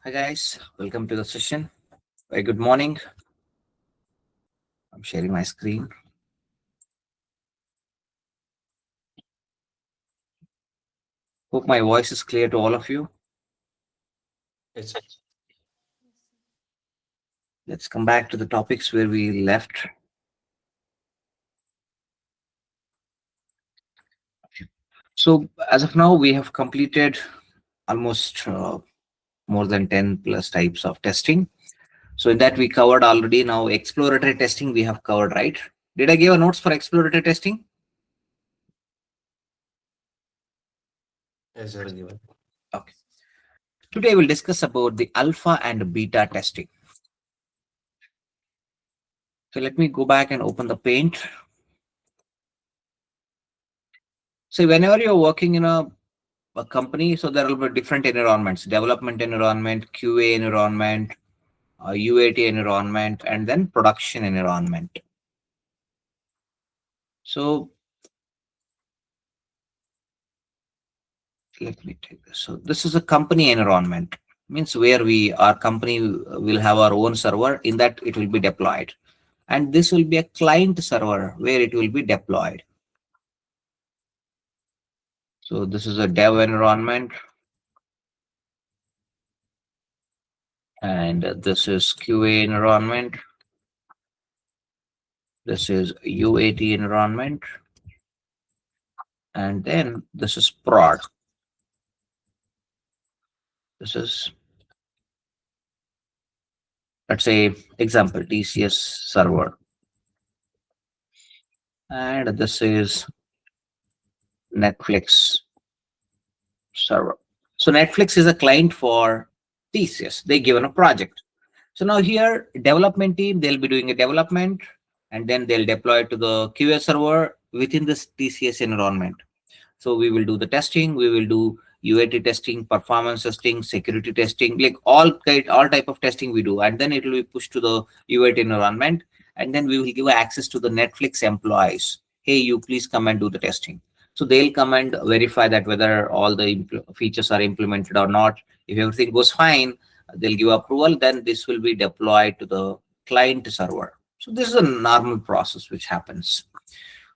Hi guys, welcome to the session. Very good morning. I'm sharing my screen. Hope my voice is clear to all of you. Yes, Let's come back to the topics where we left. So as of now, we have completed almost more than 10 plus types of testing. So in that we covered already. Now exploratory testing we have covered, right? Did I give a notes for exploratory testing? yes, you're given. Okay. Today we'll discuss about the alpha and beta testing. So let me go back and open the paint. So whenever you're working in a company, so there will be different environments: development environment, QA environment, UAT environment, and then production environment. So let me take this. So this is a company environment, means where our company will have our own server. In that it will be deployed, and this will be a client server where it will be deployed. So this is a dev environment, and this is QA environment. This is UAT environment, and then this is prod. This is, let's say, example TCS server, and this is Netflix server. So Netflix is a client for TCS. They given a project. So now here, development team, they'll be doing a development, and then they'll deploy it to the QA server within this TCS environment. So we will do the testing, we will do UAT testing, performance testing, security testing, like all type of testing we do, and then it will be pushed to the UAT environment, and then we will give access to the Netflix employees. Hey, you please come and do the testing. So they'll come and verify that whether all the features are implemented or not. If everything goes fine, they'll give approval. Then this will be deployed to the client server. So this is a normal process which happens.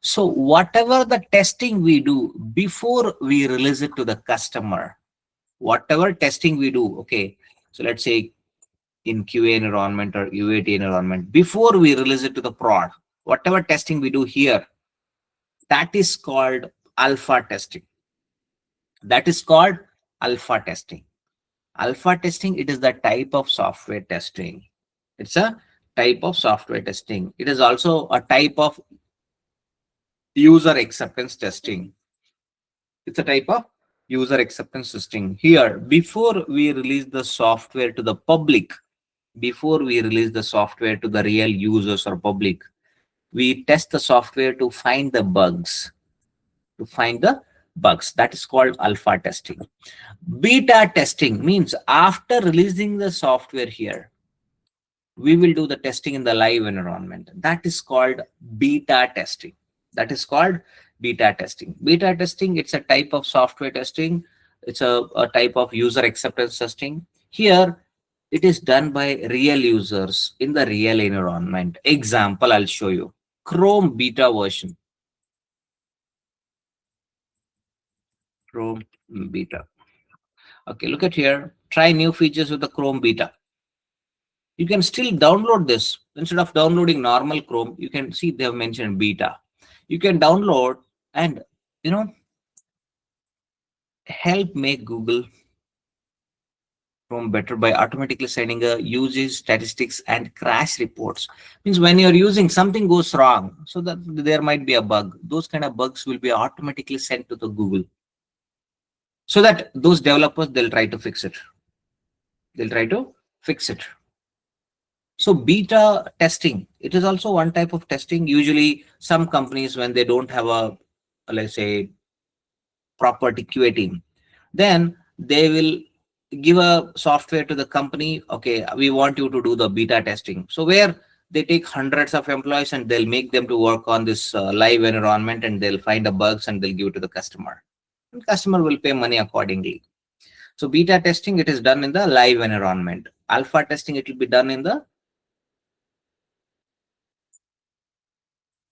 So whatever the testing we do before we release it to the customer, whatever testing we do, okay. So let's say in QA environment or UAT environment, before we release it to the prod, whatever testing we do here, that is called alpha testing. That is called alpha testing. Alpha testing, it is the type of software testing. It's a type of software testing. It is also a type of user acceptance testing. It's a type of user acceptance testing. Here, before we release the software to the public, before we release the software to the real users or public, we test the software to find the bugs. To find the bugs. That is called alpha testing. Beta testing means after releasing the software here, we will do the testing in the live environment. That is called beta testing. That is called beta testing. Beta testing, it's a type of software testing. It's a type of user acceptance testing. Here, it is done by real users in the real environment. Example, I'll show you. Chrome beta version. Chrome beta. Okay, look at here. Try new features with the Chrome beta. You can still download this. Instead of downloading normal Chrome, you can see they have mentioned beta. You can download and, you know, help make Google Chrome better by automatically sending a usage statistics and crash reports. Means when you're using, something goes wrong, so that there might be a bug. Those kind of bugs will be automatically sent to the Google, so that those developers, they'll try to fix it. They'll try to fix it. So beta testing, it is also one type of testing. Usually some companies, when they don't have a, let's say, proper QA team, then they will give a software to the company. Okay, we want you to do the beta testing. So where they take hundreds of employees and they'll make them to work on this live environment, and they'll find the bugs and they'll give it to the customer. And customer will pay money accordingly. So beta testing, it is done in the live environment. Alpha testing, it will be done in the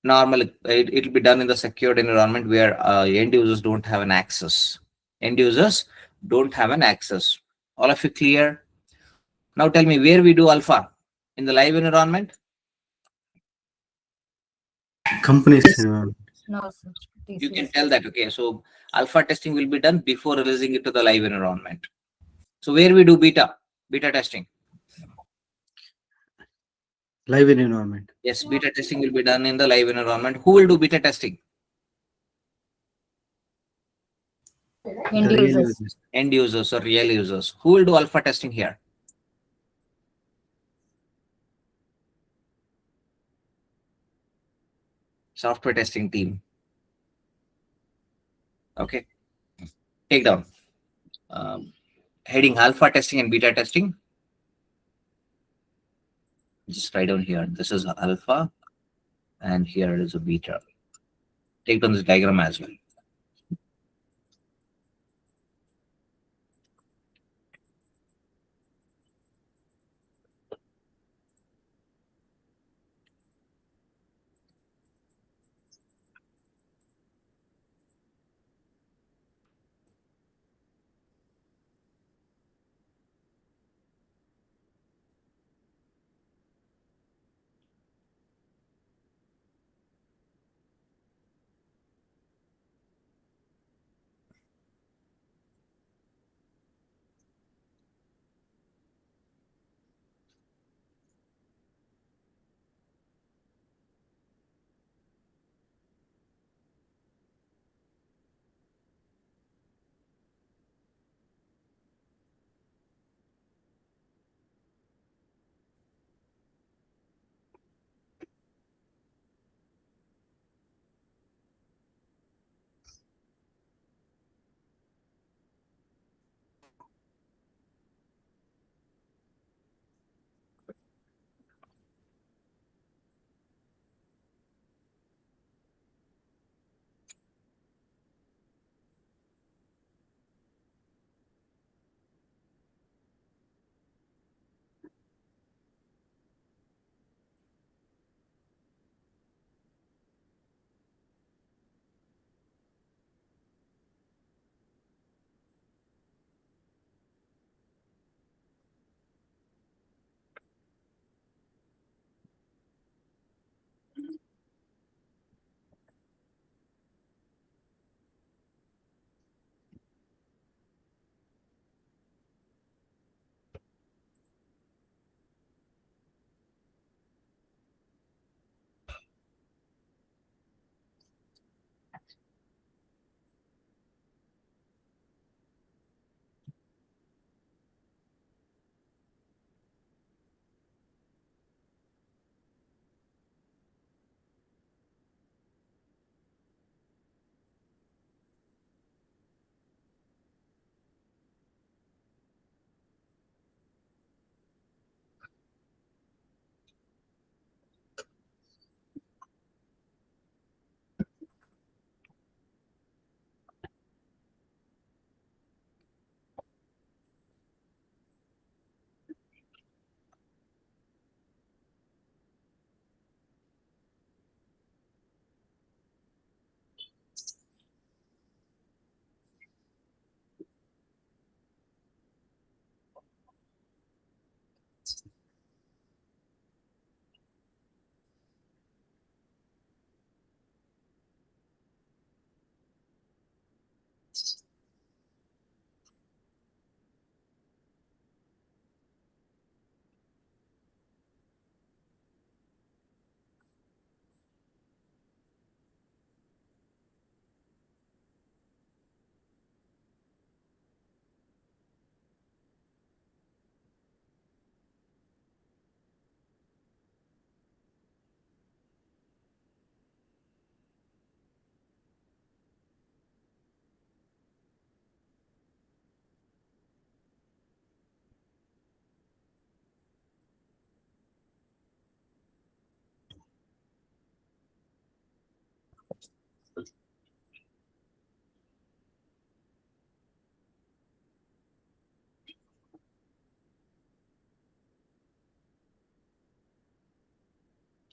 normal, it will be done in the secured environment where end users don't have an access. End users don't have an access. All of you clear? Now tell me, where we do alpha? In the live environment? Companies environment. No, sir. You can TCS. tell that, okay. So alpha testing will be done before releasing it to the live environment. So where we do beta testing? Live environment. Yes, beta testing will be done in the live environment. Who will do beta testing? End The real users. users. End users or real users. Who will do alpha testing here? Software testing team. Okay, take down. Heading alpha testing and beta testing. Just write down here. This is alpha, and here is a beta. Take down this diagram as well.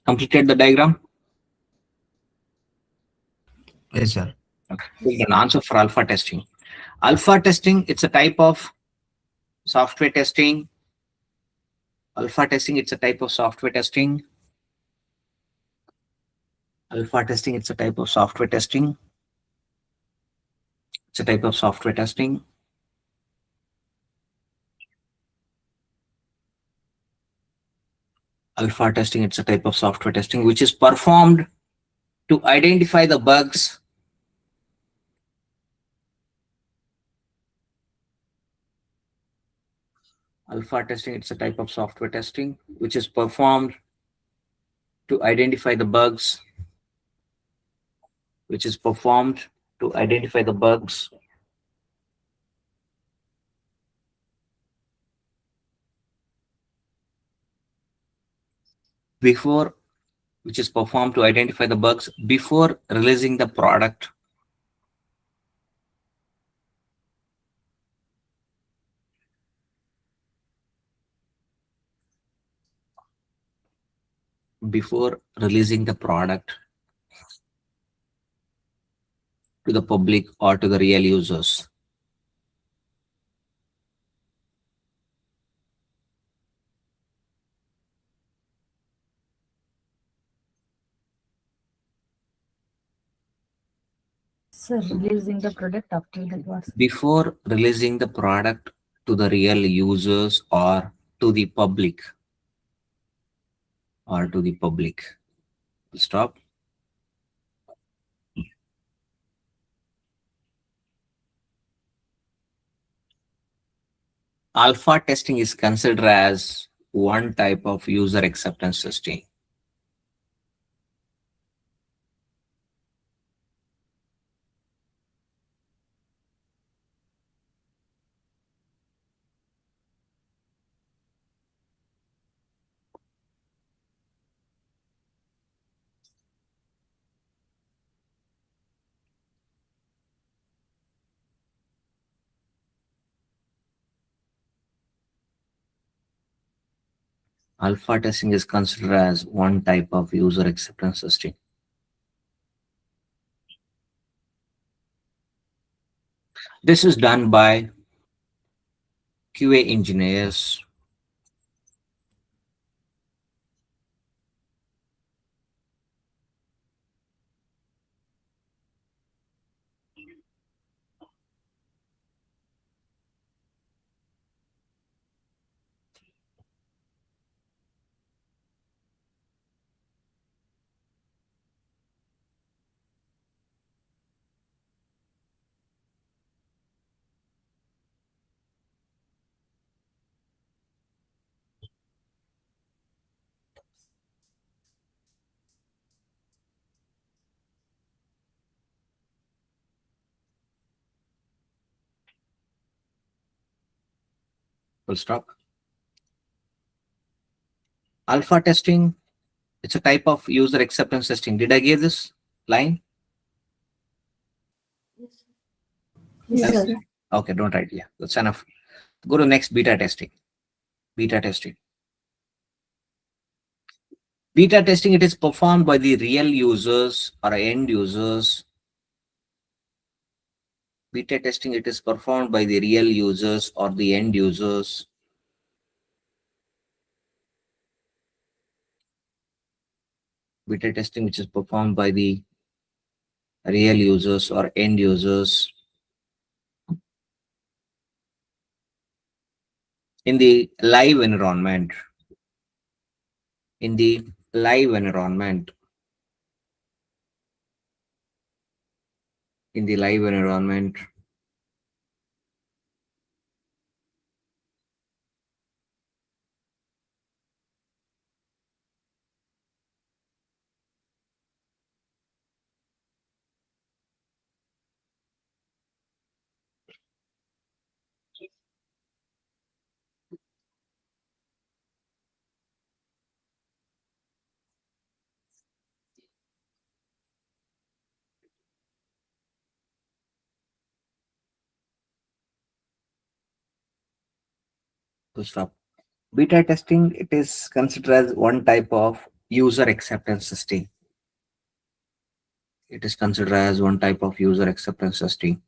Completed the diagram? Yes, sir. Okay. We'll an answer for alpha testing. Alpha testing, it's a type of software testing. Alpha testing, it's a type of software testing. Alpha testing, it's a type of software testing. It's a type of software testing. Alpha testing, it's a type of software testing which is performed to identify the bugs alpha testing, it's a type of software testing which is performed to identify the bugs, which is performed to identify the bugs before, which is performed to identify the bugs before releasing the product before releasing the product to the public or to the real users. Sir, releasing the product after that was. Before releasing the product to the real users or to the public or to the public. Stop. Alpha testing is considered as one type of user acceptance testing. Alpha testing is considered as one type of user acceptance testing. This is done by QA engineers full stop. Alpha testing, it's a type of user acceptance testing. Did I give this line? Yes, Yes. sir. Okay, don't write. Yeah, that's enough. Go to next beta testing. Beta testing. Beta testing, it is performed by the real users or end users. Beta testing, it is performed by the real users or the end users. Beta testing, which is performed by the real users or end users in the live environment. In the live environment. In the live environment. To stop. Beta testing, it is considered as one type of user acceptance testing. It is considered as one type of user acceptance testing.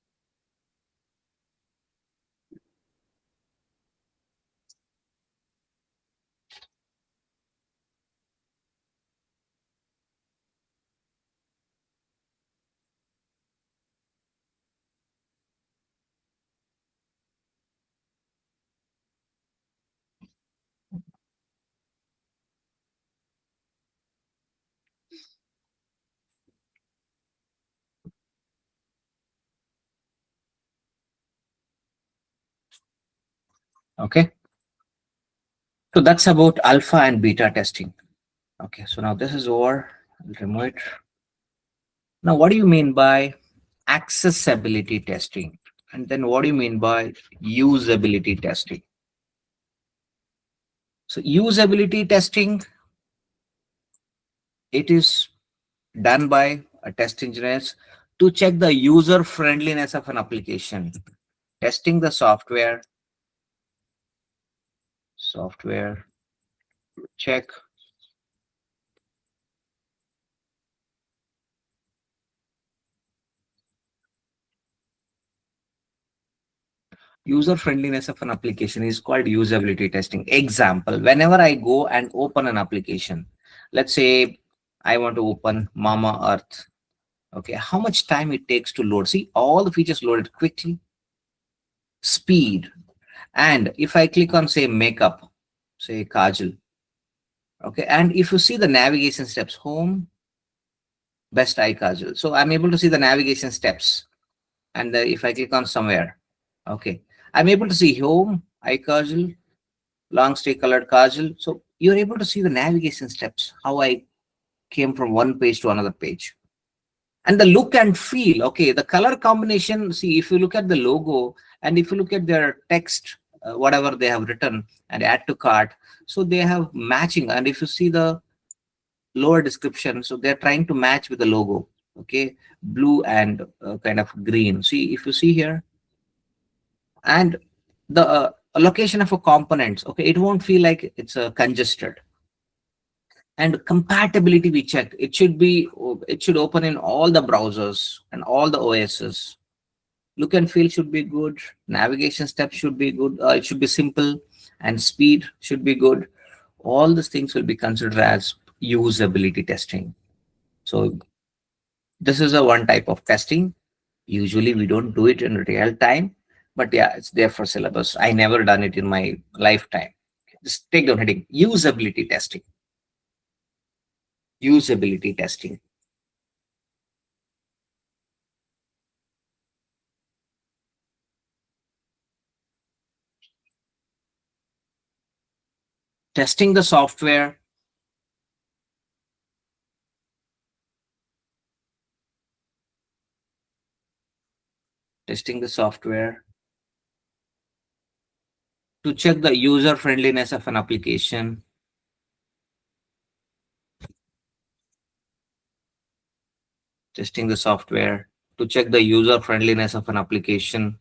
Okay. So that's about alpha and beta testing. Okay. So now this is over. I'll remove it. Now, what do you mean by accessibility testing? And then what do you mean by usability testing? So usability testing, it is done by a test engineers to check the user friendliness of an application, testing the software check user friendliness of an application is called usability testing. Example, whenever I go and open an application, let's say I want to open Mama Earth. Okay, how much time it takes to load? See, all the features loaded quickly, speed. And if I click on say makeup, say Kajal, okay, and if you see the navigation steps, home, best eye Kajal. So I'm able to see the navigation steps. And if I click on somewhere, okay, I'm able to see home, eye Kajal, long stay colored Kajal. So you're able to see the navigation steps, how I came from one page to another page. And the look and feel, okay, the color combination, see, if you look at the logo and if you look at their text, whatever they have written and add to cart, so they have matching. And if you see the lower description, so they're trying to match with the logo, okay, blue and kind of green. See, if you see here, and the location of a components, okay, it won't feel like it's congested. And compatibility, we check, it should open in all the browsers and all the OSs. Look and feel should be good, navigation steps should be good, it should be simple, and speed should be good. All these things will be considered as usability testing. So this is a one type of testing. Usually we don't do it in real time, but yeah, it's there for syllabus. I never done it in my lifetime. Just take down heading, usability testing. Usability testing. Testing the software. Testing the software to check the user friendliness of an application. Testing the software to check the user friendliness of an application.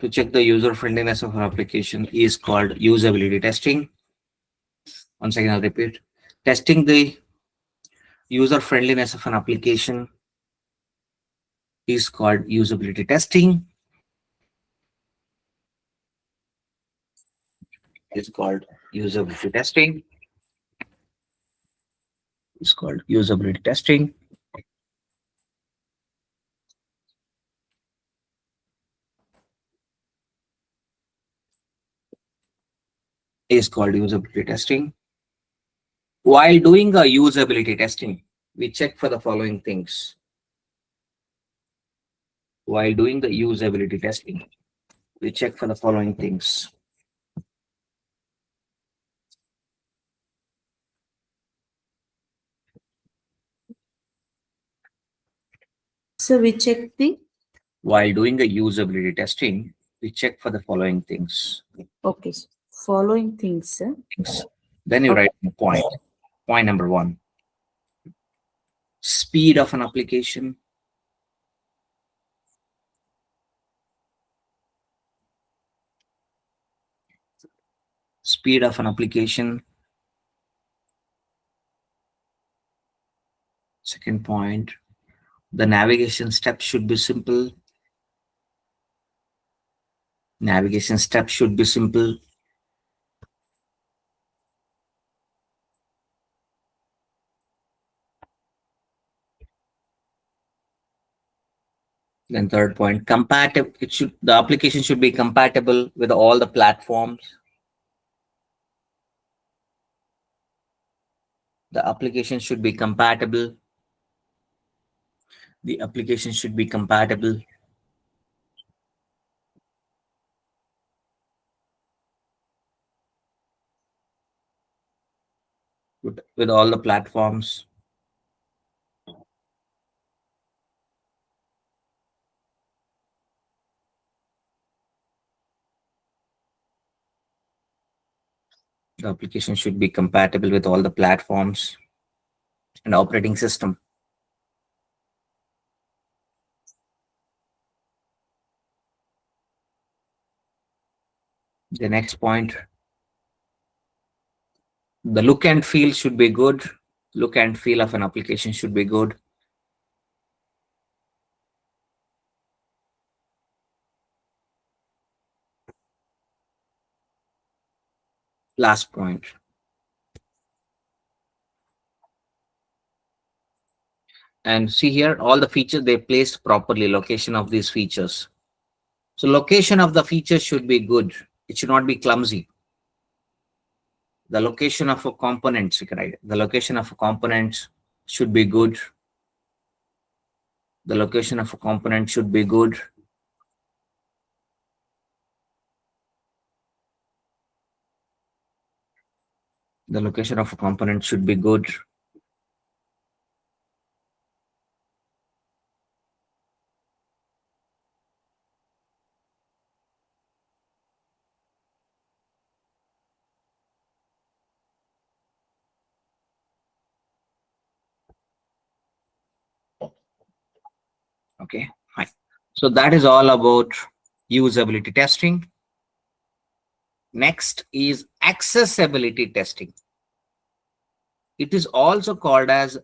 To check the user friendliness of an application is called usability testing. Once again, I'll repeat. Testing the user friendliness of an application is called usability testing. Is called usability testing. Is called usability testing. Is called usability testing. While doing a usability testing, we check for the following things. While doing the usability testing, we check for the following things. So we check the, While doing the usability testing, we check for the following things. okay, so following things, sir. Then you write the point. Point number 1. Speed of an application. Speed of an application. Second point, the navigation steps should be simple. Navigation steps should be simple. Then third point, compatible. The application should be compatible with all the platforms. The application should be compatible. The application should be compatible with all the platforms. The application should be compatible with all the platforms and operating system. The next point, the look and feel should be good. Look and feel of an application should be good. Last point. And see here, all the features they placed properly, location of these features. So location of the features should be good. It should not be clumsy. The location of a components, you can write. The location of a components should be good. The location of a component should be good. The location of a component should be good. Okay, fine. So that is all about usability testing. Next is accessibility testing. It is also called as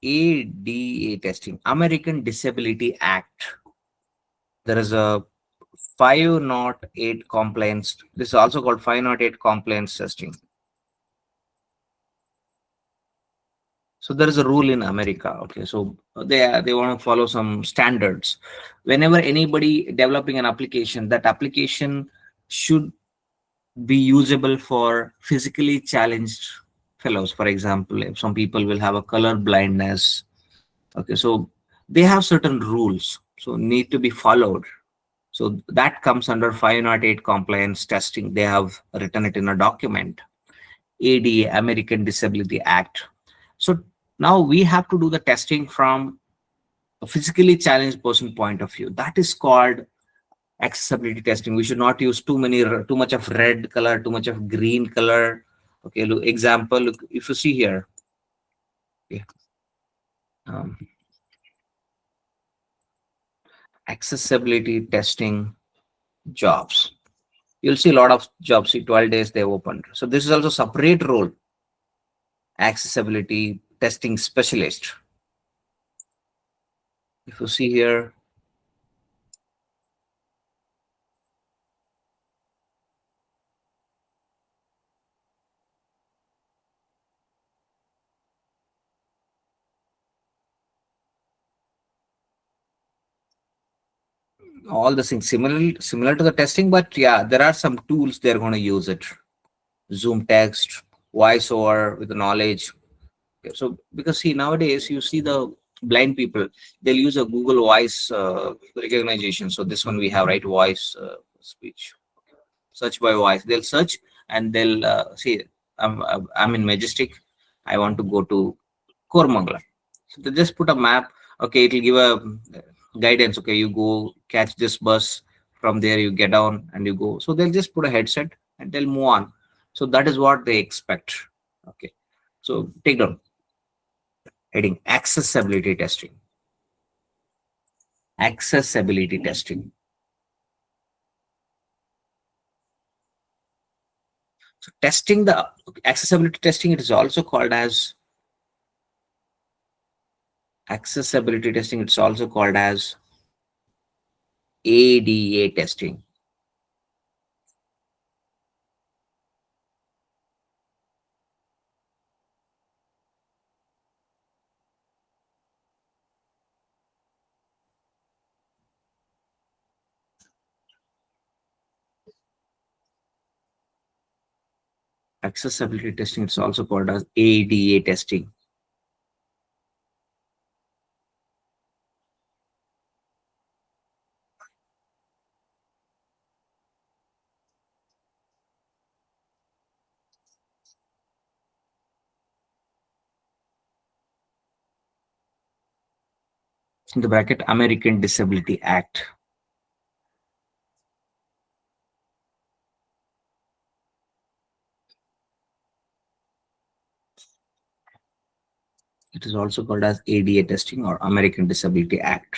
ADA testing, American Disability Act. There is a 508 compliance. This is also called 508 compliance testing. So there is a rule in America. Okay, so they want to follow some standards. Whenever anybody developing an application, that application should be usable for physically challenged fellows. For example, if some people will have a color blindness. Okay, so they have certain rules, so need to be followed. So that comes under 508 compliance testing. They have written it in a document, ADA, American Disability Act. So now we have to do the testing from a physically challenged person point of view. That is called accessibility testing. We should not use too much of red color, too much of green color. Okay, look, example, look, if you see here. Okay. Accessibility testing jobs. You'll see a lot of jobs, see 12 days they opened. So this is also separate role, accessibility testing specialist. If you see here, all the things similar to the testing, but yeah, there are some tools they're going to use it. Zoom text, voiceover with the knowledge. Okay, so because see, nowadays you see the blind people, they'll use a Google voice recognition. So this one we have, right? Voice speech, search by voice. They'll search and they'll say, I'm in Majestic. I want to go to Kormangala. So they just put a map. Okay, it'll give a guidance. Okay, you go catch this bus, from there you get down and you go. So they'll just put a headset and they'll move on. So that is what they expect. Okay, so take down heading accessibility testing. Accessibility testing. So testing the accessibility testing, it is also called as accessibility testing. It's also called as ADA testing. Accessibility testing, it's also called as ADA testing. In the bracket, American Disability Act. It is also called as ADA testing or American Disability Act.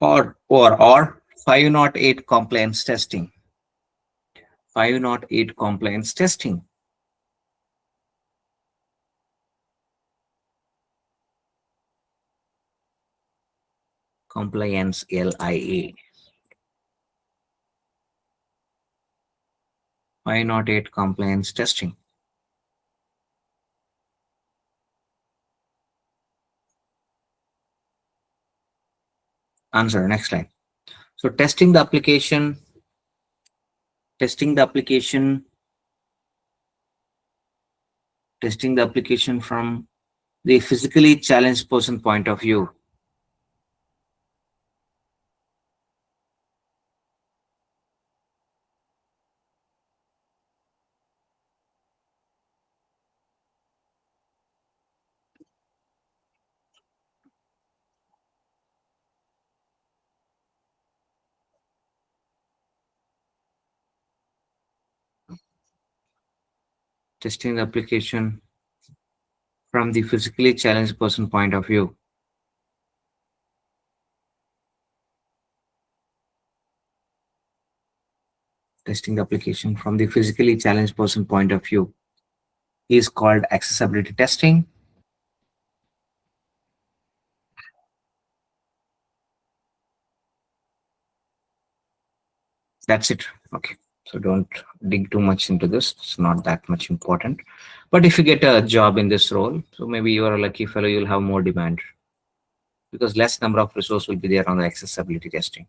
Or 508 compliance testing. 508 compliance testing. Compliance LIA. 508 compliance testing. Answer, next line. So testing the application testing the application from the physically challenged person point of view. Testing the application from the physically challenged person point of view. Testing the application from the physically challenged person point of view is called accessibility testing. That's it. Okay, so don't dig too much into this. It's not that much important. But if you get a job in this role, so maybe you are a lucky fellow, you'll have more demand because less number of resources will be there on the accessibility testing.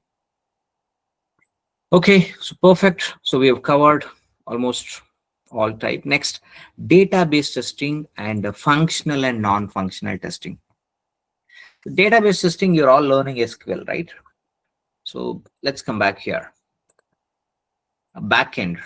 Okay, so perfect. So we have covered almost all type. Next, database testing and functional and non-functional testing. Database testing, you're all learning SQL, right? So let's come back here. A backend.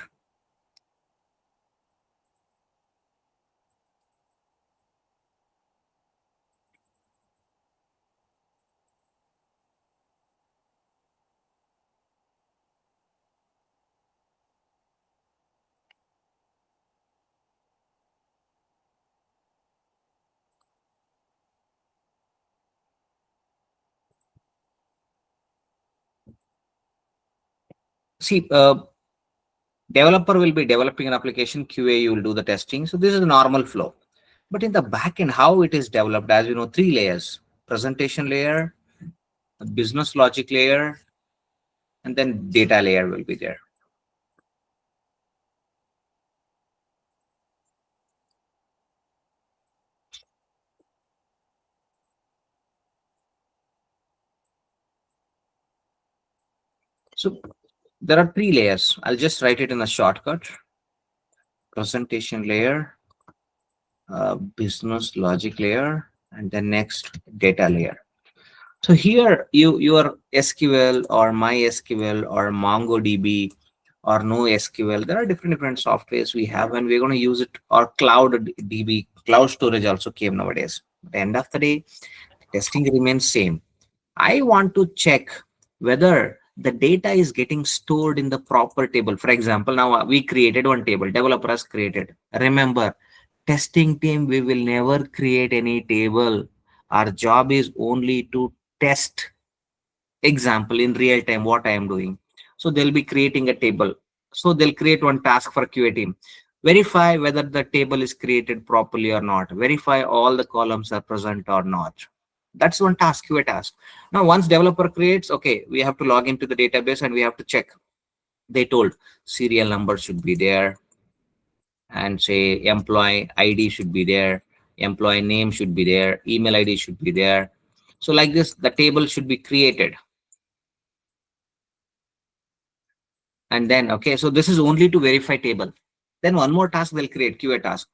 See, developer will be developing an application, QA, you will do the testing. So this is a normal flow. But in the backend, how it is developed, as you know, 3 layers: presentation layer, a business logic layer, and then data layer will be there. So there are 3 layers. I'll just write it in a shortcut. Presentation layer, business logic layer, and then next data layer. So here your SQL or MySQL or MongoDB or NoSQL, there are different softwares we have, and we're going to use it. Or Cloud DB, cloud storage also came nowadays. At the end of the day, testing remains same. I want to check whether the data is getting stored in the proper table. For example, now we created one table, developer has created. Remember, testing team, we will never create any table. Our job is only to test example in real time what I am doing. So they'll be creating a table. So they'll create one task for QA team. Verify whether the table is created properly or not. Verify all the columns are present or not. That's one task, QA task. Now, once developer creates, okay, we have to log into the database and we have to check. They told serial number should be there, and say employee ID should be there, employee name should be there, email ID should be there. So like this, the table should be created. And then, okay, so this is only to verify table. Then one more task they'll create, QA task.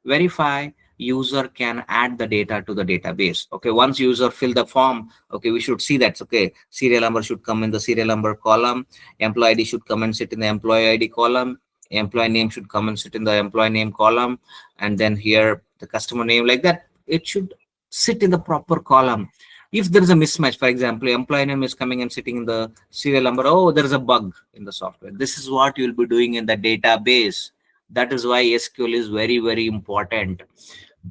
Verify user can add the data to the database. Okay, once user fill the form, okay, we should see that. Okay, serial number should come in the serial number column, employee ID should come and sit in the employee ID column, employee name should come and sit in the employee name column, and then here the customer name, like that. It should sit in the proper column. If there is a mismatch, for example, employee name is coming and sitting in the serial number, oh, there is a bug in the software. This is what you'll be doing in the database. That is why SQL is very important.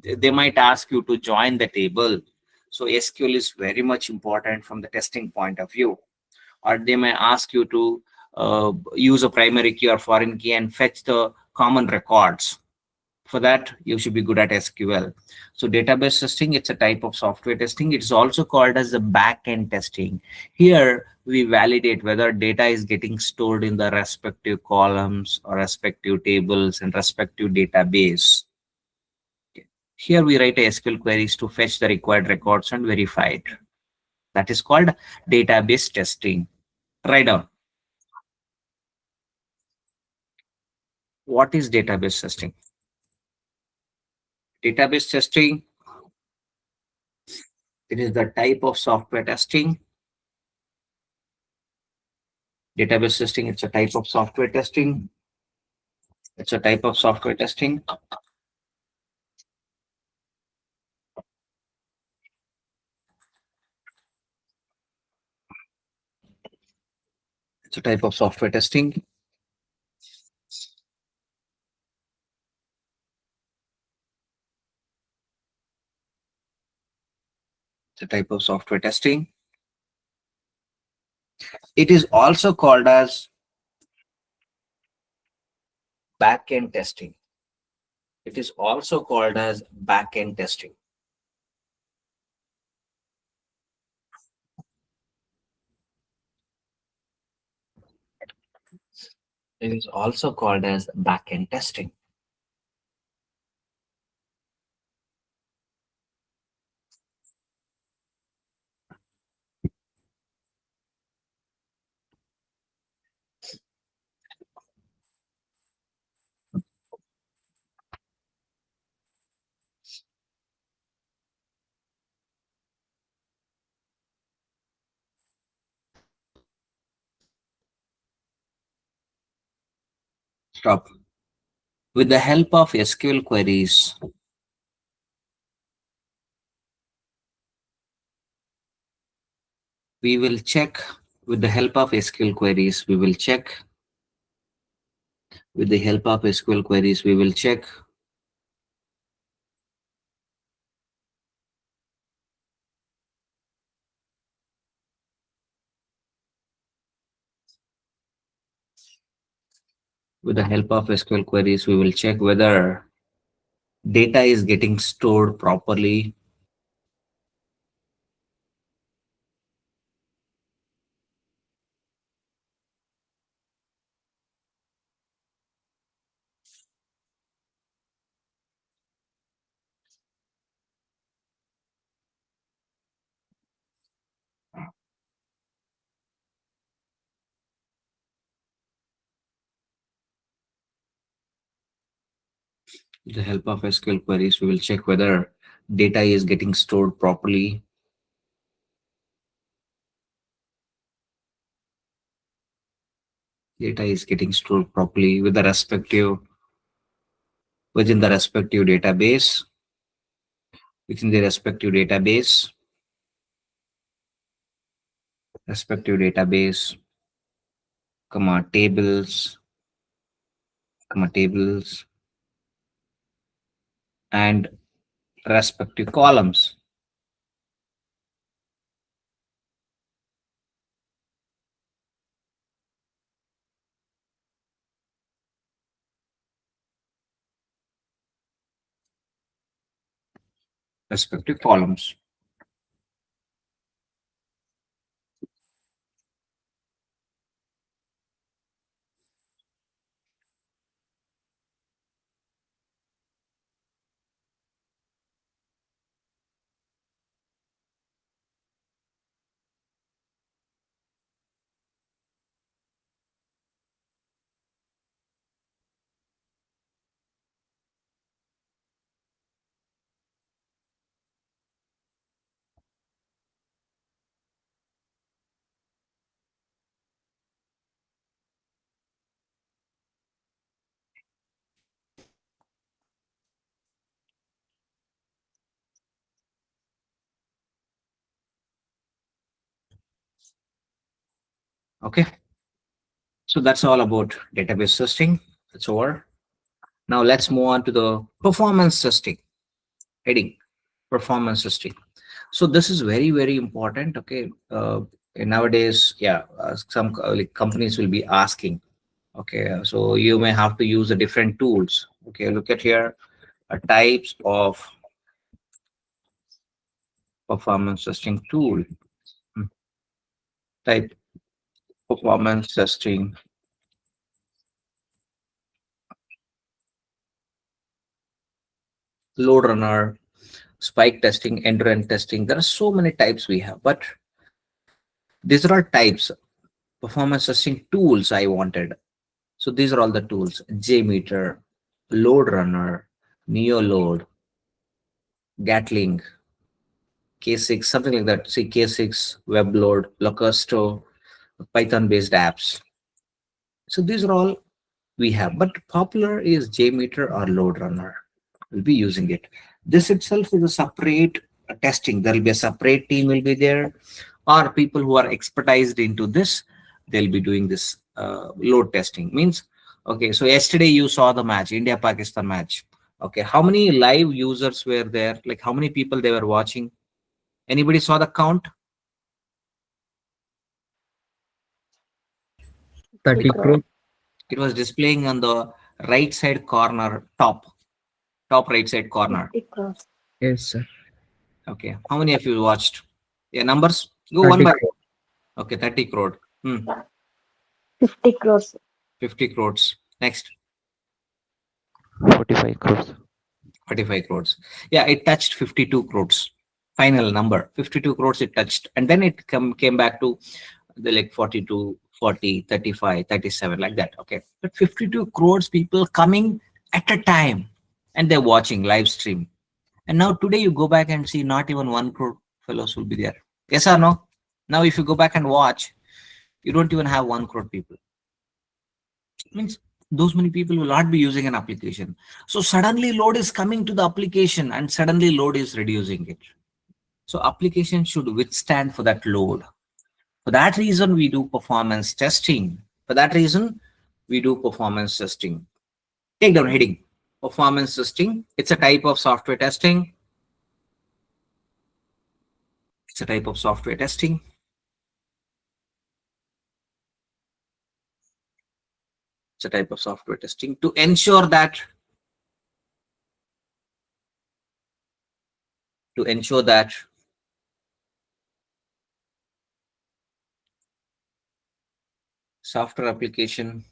They might ask you to join the table. So SQL is very much important from the testing point of view. Or they may ask you to use a primary key or foreign key and fetch the common records. For that, you should be good at SQL. So database testing, it's a type of software testing. It's also called as the back-end testing. Here, we validate whether data is getting stored in the respective columns or respective tables and respective database. Here, we write a SQL queries to fetch the required records and verify it. That is called database testing. Write down. What is database testing? Database testing, it is the type of software testing. Database testing, it's a type of software testing. It's a type of software testing. It's a type of software testing. It's a type of software testing. It is also called as back-end testing. It is also called as back-end testing. It is also called as back-end testing. Stop. With the help of SQL queries, we will check. With the help of SQL queries, we will check. With the help of SQL queries, we will check with the help of SQL queries, we will check whether data is getting stored properly. With the help of SQL queries, we will check whether data is getting stored properly. Data is getting stored properly with the respective within the respective database. Within the respective database, tables, tables, and respective columns. Respective columns. Okay. So that's all about database testing. That's over. Now let's move on to the performance testing. Heading performance testing. So this is very, very important. Okay. Nowadays, yeah, some like companies will be asking. Okay, so you may have to use the different tools. Okay, look at here, types of performance testing tool. Hmm. Type performance testing, load runner, spike testing, end-to-end testing. There are so many types we have, but these are all types. Performance testing tools I wanted. So these are all the tools: JMeter, load runner, Neoload, Gatling, K6, something like that. See K6, WebLoad, Locusto, Python-based apps. So these are all we have, but popular is JMeter or load runner. We'll be using it. This itself is a separate testing. There will be a separate team will be there, or people who are expertised into this, they'll be doing this load testing. Means, okay, so yesterday you saw the match, India-Pakistan match. Okay, how many live users were there? Like how many people they were watching? Anybody saw the count? 30 crore. It was displaying on the right side corner, top right side corner. Yes, sir. Okay. How many of you watched? Yeah, numbers. Go 30 one by crore. one. Okay, 30 crore. 50 crores. 50 crores. Next, 45 crores. 45 crores. Yeah, it touched 52 crores. Final number, 52 crores it touched. And then it came back to the like 42, 40, 35, 37, like that. Okay. But 52 crores people coming at a time and they're watching live stream. And now today you go back and see not even 1 crore fellows will be there. Yes or no? Now if you go back and watch, you don't even have 1 crore people. Means those many people will not be using an application. So suddenly load is coming to the application and suddenly load is reducing it. So application should withstand for that load. For that reason, we do performance testing. For that reason, we do performance testing. Take down heading. Performance testing. It's a type of software testing. It's a type of software testing. It's a type of software testing to ensure that software application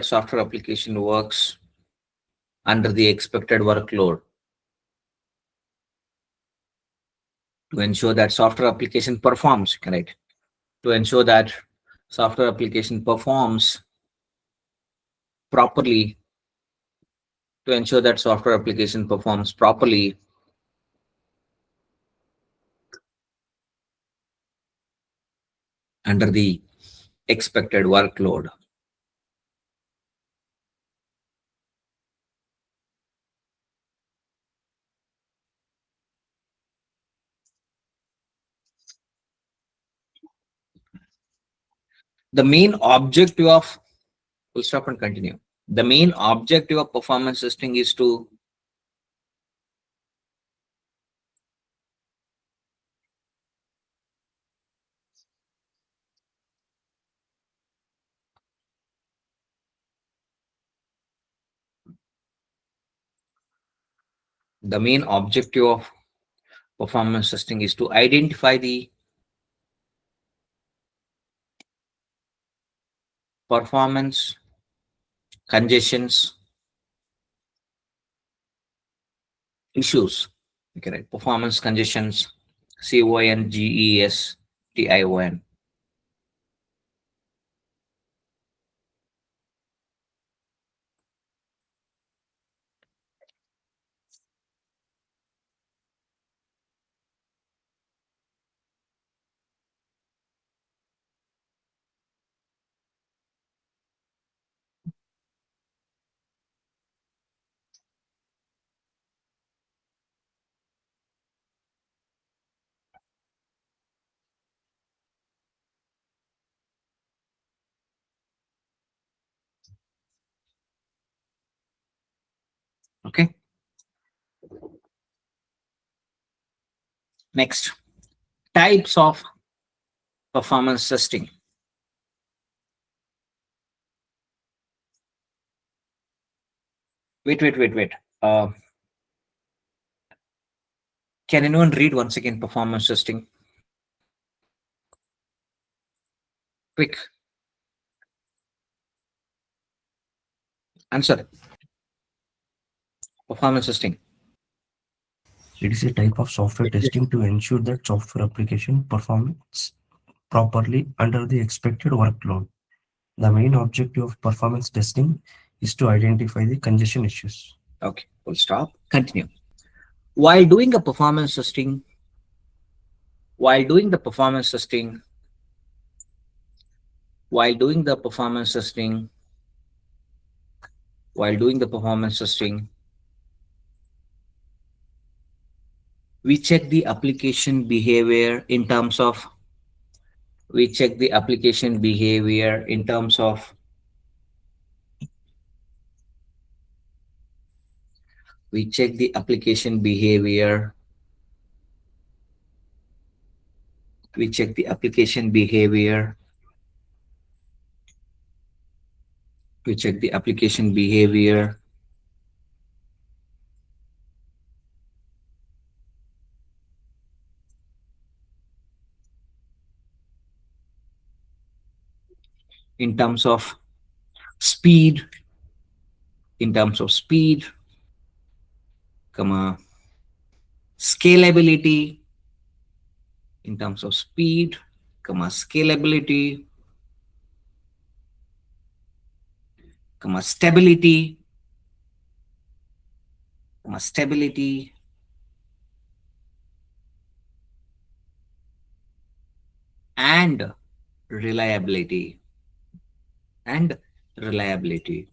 software application works under the expected workload. To ensure that software application performs, correct? To ensure that software application performs properly, to ensure that software application performs properly under the expected workload. The main objective of, we'll stop and continue. The main objective of performance testing is to the main objective of performance testing is to identify the performance congestions issues. Okay, right. Performance congestions, CONGESTION. Okay. Next, types of performance testing. Wait. Uh, can anyone read once again performance testing? Quick answer. Performance testing. It is a type of software testing to ensure that software application performs properly under the expected workload. The main objective of performance testing is to identify the congestion issues. Okay, we'll stop. Continue. While doing a performance testing, while doing the performance testing, while doing the performance testing, while doing the performance testing, we check the application behavior in terms of, we check the application behavior in terms of, we check the application behavior, we check the application behavior, we check the application behavior in terms of speed, in terms of speed, comma, scalability, in terms of speed, comma, scalability, comma, stability, comma, stability, and reliability, and reliability.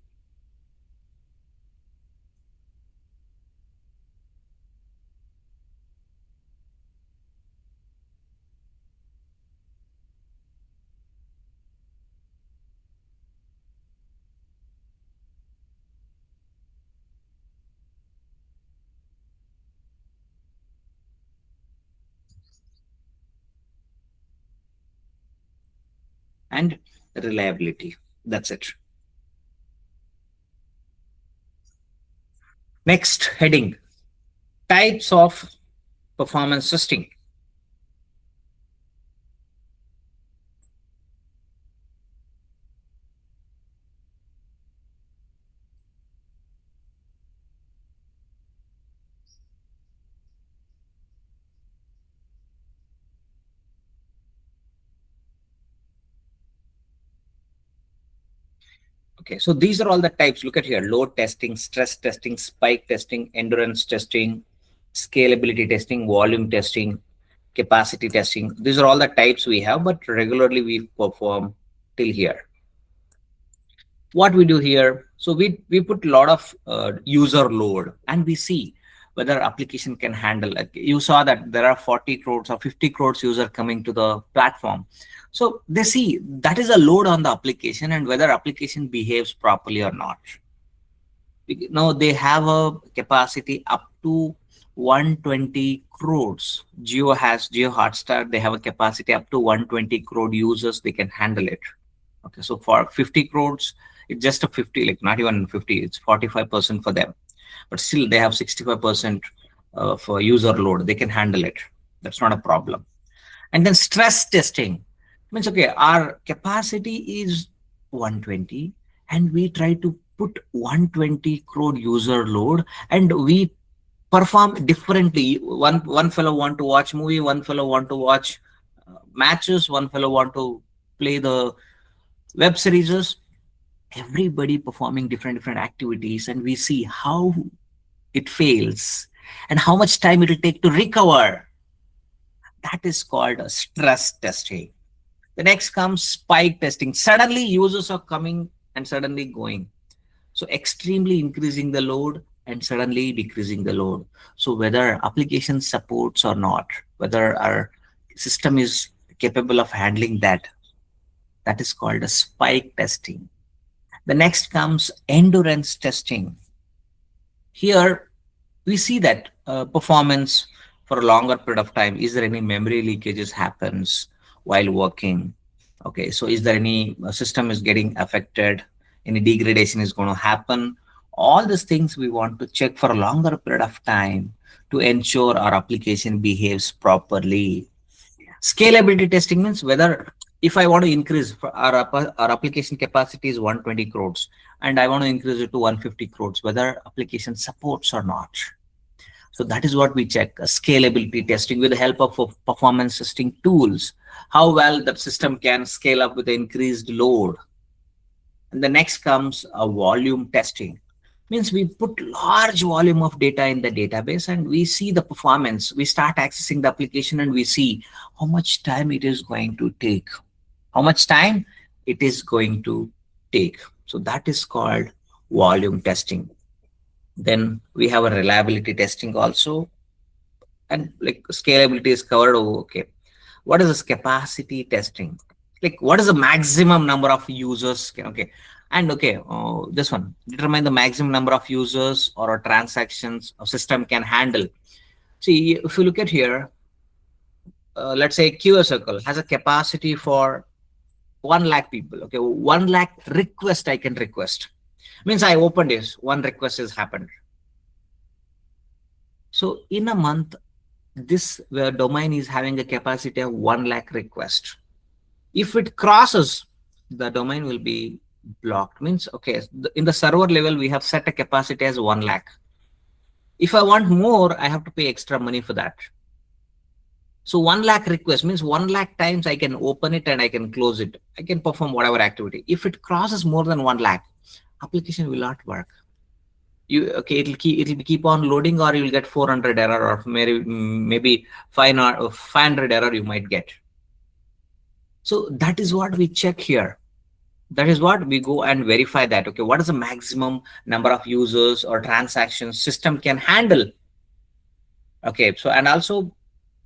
And reliability. That's it. Next heading, types of performance testing. Okay, so these are all the types. Look at here: load testing, stress testing, spike testing, endurance testing, scalability testing, volume testing, capacity testing. These are all the types we have, but regularly we perform till here. What we do here, so we put a lot of user load, and we see whether application can handle. Like you saw that there are 40 crores or 50 crores user coming to the platform, so they see that is a load on the application and whether application behaves properly or not. Now they have a capacity up to 120 crores. Geo Hotstar, they have a capacity up to 120 crore users, they can handle it. Okay, so for 50 crores, it's just a 50, like not even 50, it's 45% for them. But still, they have 65% for user load. They can handle it. That's not a problem. And then stress testing means, okay, our capacity is 120, and we try to put 120 crore user load, and we perform differently. One fellow want to watch movie, one fellow want to watch matches, one fellow want to play the web series, everybody performing different activities, and we see how it fails and how much time it will take to recover. That is called a stress testing. The next comes spike testing. Suddenly users are coming and suddenly going, so extremely increasing the load and suddenly decreasing the load. So whether application supports or not, whether our system is capable of handling that, that is called a spike testing. The next comes endurance testing. Here we see that performance for a longer period of time. Is there any memory leakages happens while working? Okay, so is there any system is getting affected? Any degradation is going to happen? All these things we want to check for a longer period of time to ensure our application behaves properly. Scalability testing means whether if I want to increase our application capacity is 120 crores and I want to increase it to 150 crores, whether application supports or not. So that is what we check, scalability testing with the help of performance testing tools, how well that system can scale up with the increased load. And the next comes a volume testing. Means we put large volume of data in the database and we see the performance. We start accessing the application and we see how much time it is going to take. How much time it is going to take. So that is called volume testing. Then we have a reliability testing also. And like scalability is covered. Oh, okay. What is this capacity testing? Like what is the maximum number of users? Okay. And okay, this one, determine the maximum number of users or transactions a system can handle. See, if you look at here, let's say QA Circle has a capacity for 1 lakh people. Okay, 1 lakh request I can request. Means I opened this, one request has happened. So in a month, this domain is having a capacity of 1 lakh request. If it crosses, the domain will be blocked. Means, okay, in the server level, we have set a capacity as 1 lakh. If I want more, I have to pay extra money for that. So 1 lakh request means 1 lakh times I can open it and I can close it. I can perform whatever activity. If it crosses more than 1 lakh, application will not work. It'll keep on loading, or you'll get 400 error, or maybe 500 error you might get. So that is what we check here. That is what we go and verify that, okay, what is the maximum number of users or transactions system can handle. Okay, so and also,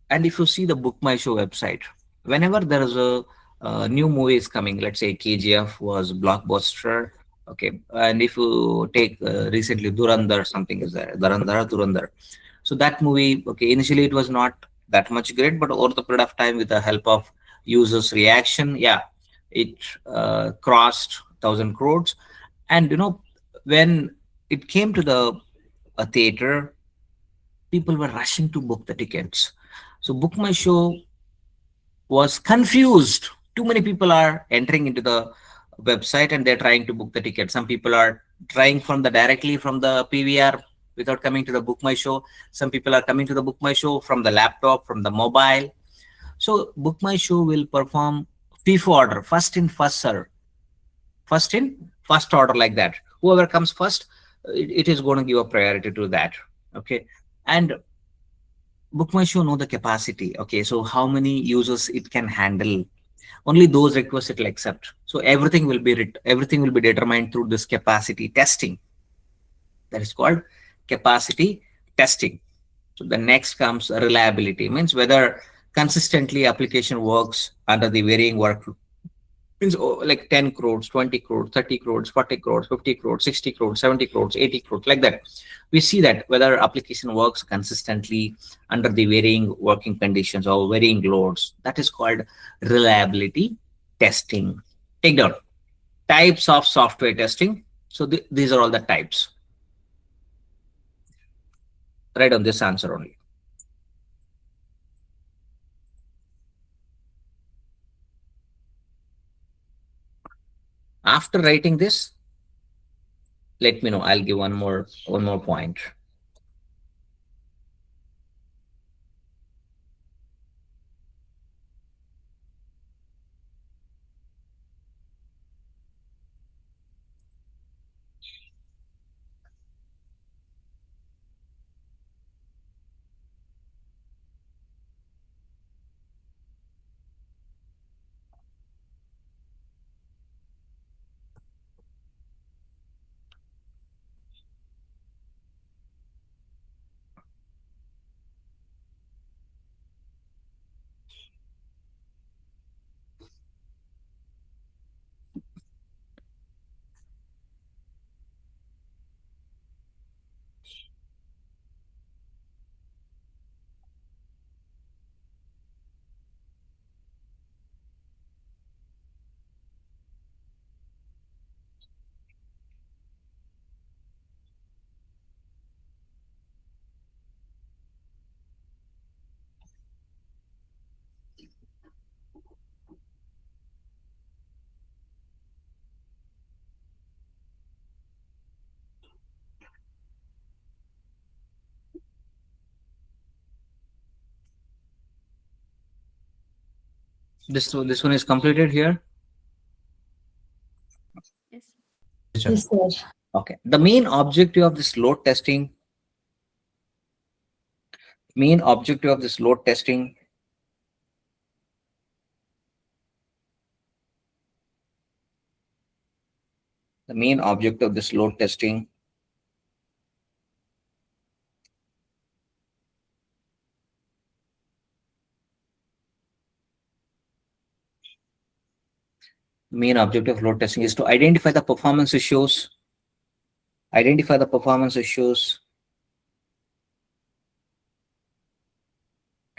and if you see the Book My Show website, whenever there is a new movie is coming, let's say KGF was blockbuster. Okay, and if you take recently Durandar, something is there, Durandar. So that movie, okay, initially it was not that much great, but over the period of time with the help of users reaction, yeah, it crossed 1,000 crores. And you know, when it came to the theater, people were rushing to book the tickets. So Book My Show was confused. Too many people are entering into the website and they're trying to book the ticket. Some people are trying directly from the PVR without coming to the Book My Show. Some people are coming to the Book My Show from the laptop, from the mobile. So Book My Show will perform FIFO order, first in, first serve. First in, first order like that. Whoever comes first, it is going to give a priority to that. Okay. And bookmyshow know the capacity. Okay, so how many users it can handle, only those requests it will accept. So everything will be determined through this capacity testing. That is called capacity testing. So the next comes reliability, means whether consistently application works under the varying work, means like 10 crores, 20 crores, 30 crores, 40 crores, 50 crores, 60 crores, 70 crores, 80 crores, like that. We see that whether application works consistently under the varying working conditions or varying loads. That is called reliability testing. Take down types of software testing. So these are all the types. Write on this answer only. After writing this, let me know. I'll give one more point. This one is completed here. Yes, sir. Okay. The main objective of this load testing. Main objective of this load testing. The main object of this load testing main objective of load testing is to identify the performance issues, identify the performance issues,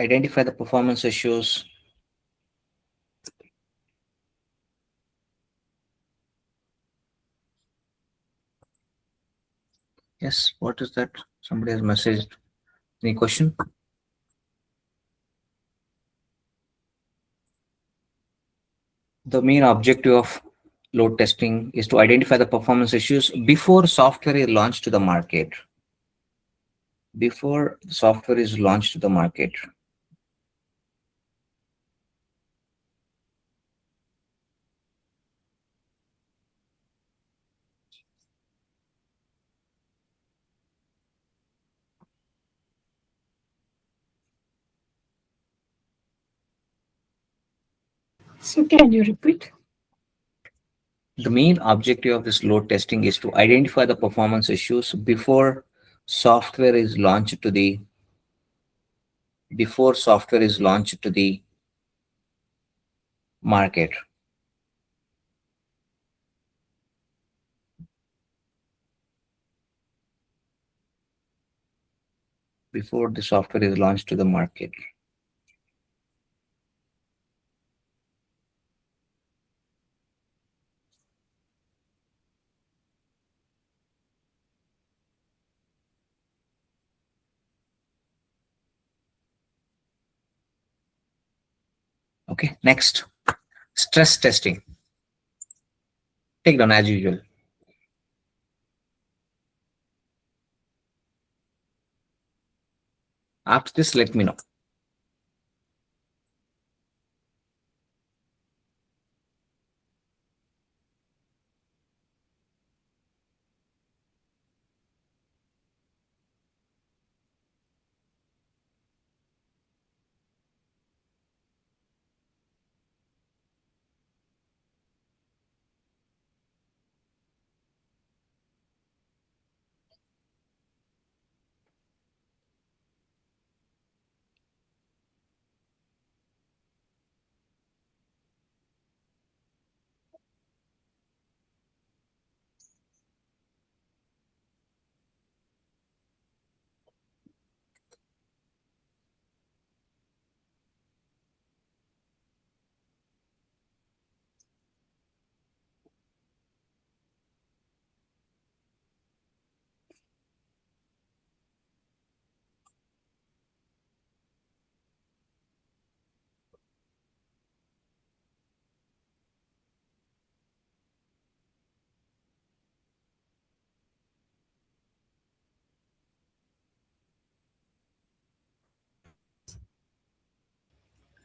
identify the performance issues, yes, what is that? Somebody has messaged. Any question? The main objective of load testing is to identify the performance issues before software is launched to the market. Before the software is launched to the market. So can you repeat? The main objective of this load testing is to identify the performance issues before software is launched to the market. Before the software is launched to the market. Okay, next, stress testing. Take down as usual. After this, let me know.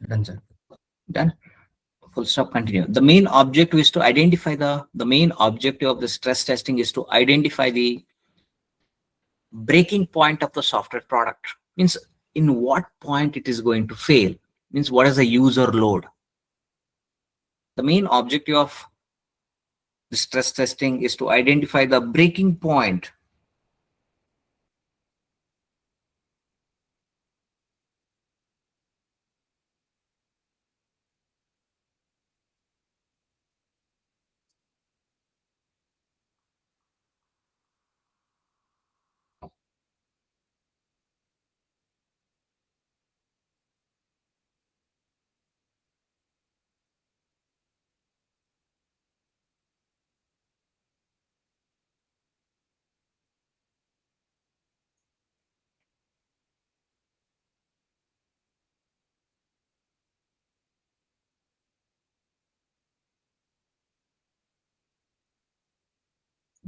Done, sir. Done. Full stop, continue. The main objective is to identify the main objective of the stress testing is to identify the breaking point of the software product. Means in what point it is going to fail. Means what is the user load. The main objective of the stress testing is to identify the breaking point.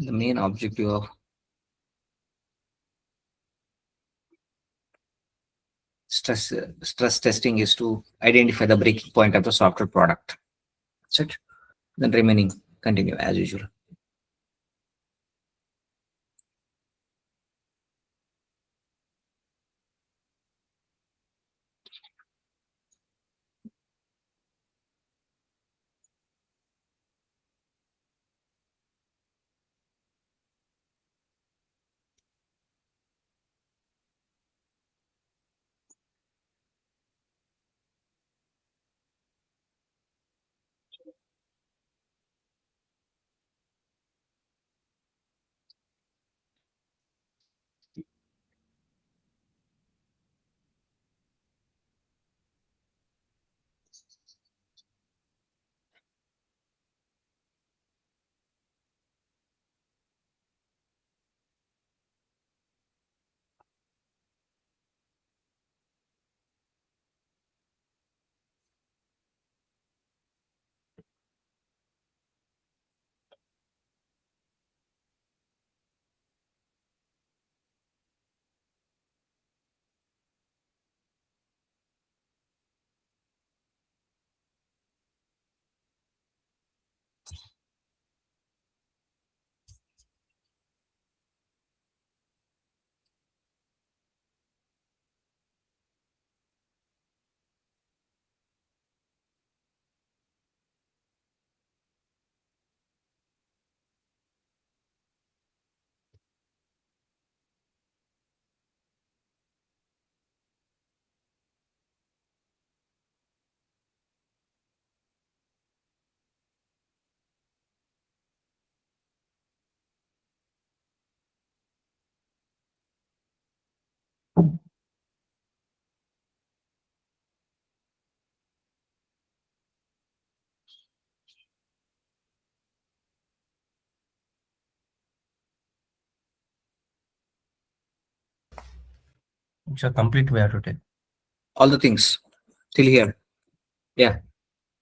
The main objective of stress testing is to identify the breaking point of the software product. That's it. Then remaining continue as usual. Sir, complete we have to take. All the things till here. Yeah.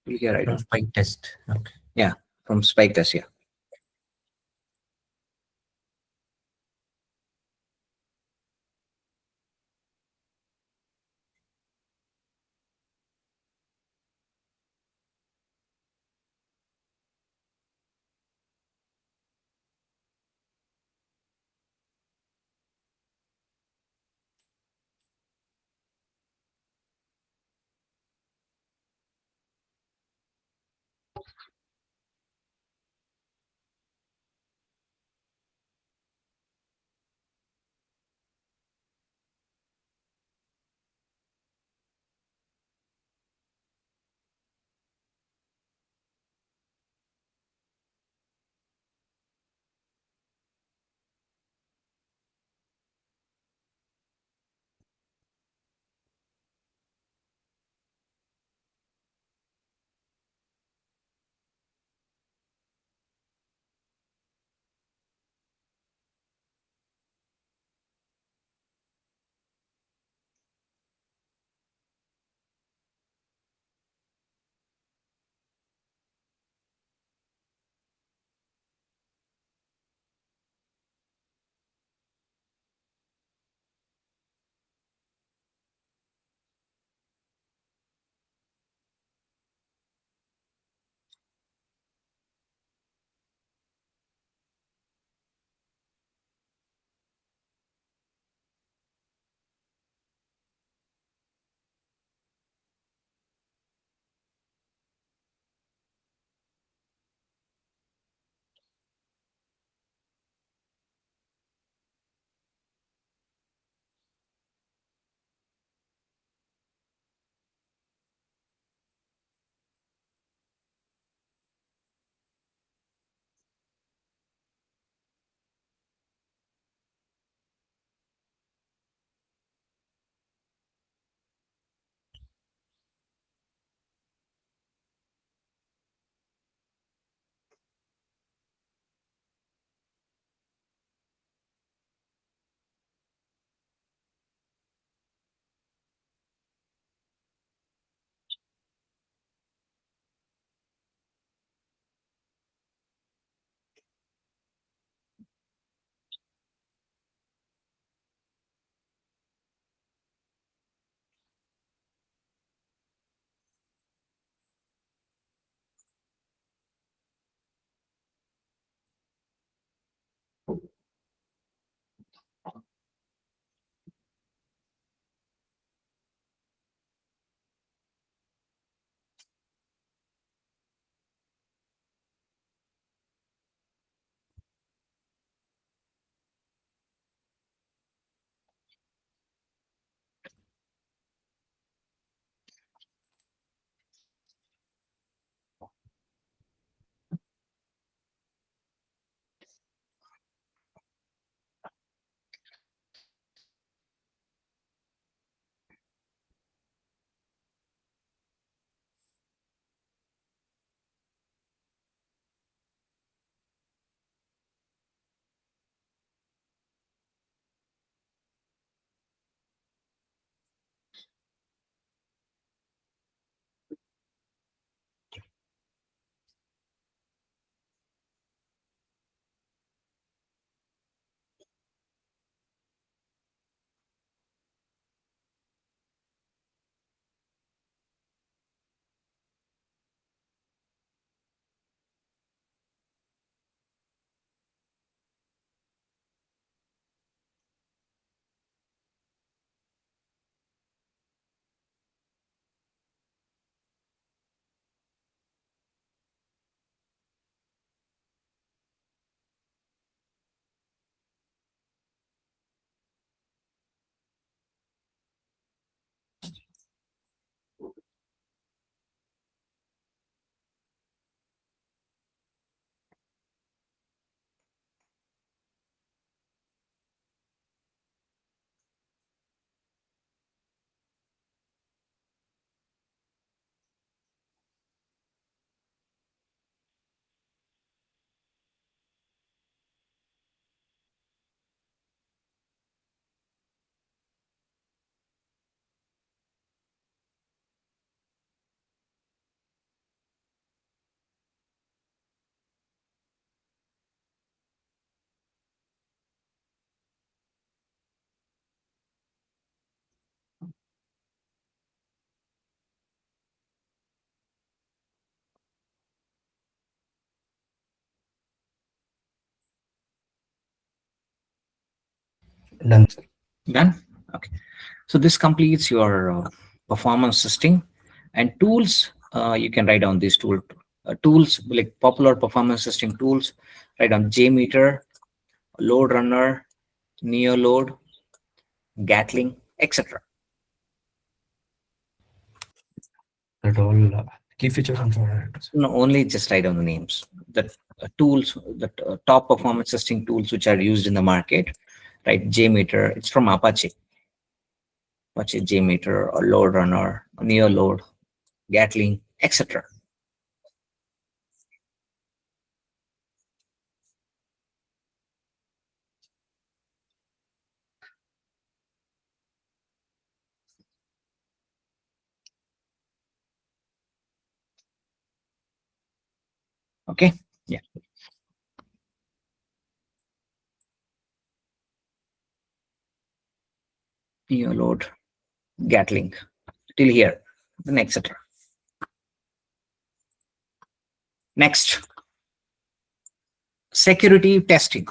Till here I From don't. spike test. Okay. From spike test, yeah. Done, sir. Done? Okay. So this completes your performance testing and tools. You can write down these tools like popular performance testing tools. Write down JMeter, Load Runner, Neoload, Gatling, etc. That all key features and so on. No, only just write down the names. The tools, the top performance testing tools which are used in the market. Right, JMeter. It's from Apache. Apache JMeter or Load Runner, Neoload, Gatling, etc. Okay. Yeah. Neoload, Gatling, till here, then etc. Next, security testing.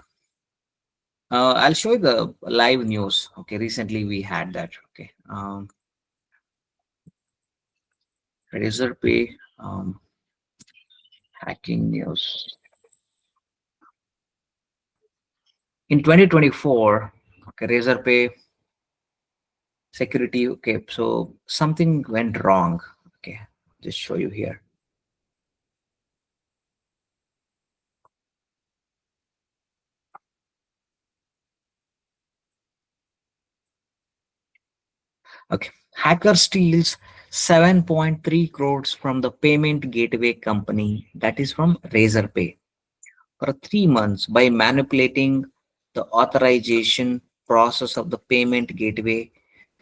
I'll show you the live news. Okay, recently we had that. Okay, Razorpay hacking news in 2024. Okay, Razorpay security. Okay, so something went wrong. Okay, just show you here. Okay, hacker steals 7.3 crores from the payment gateway company, that is from Razorpay, for 3 months by manipulating the authorization process of the payment gateway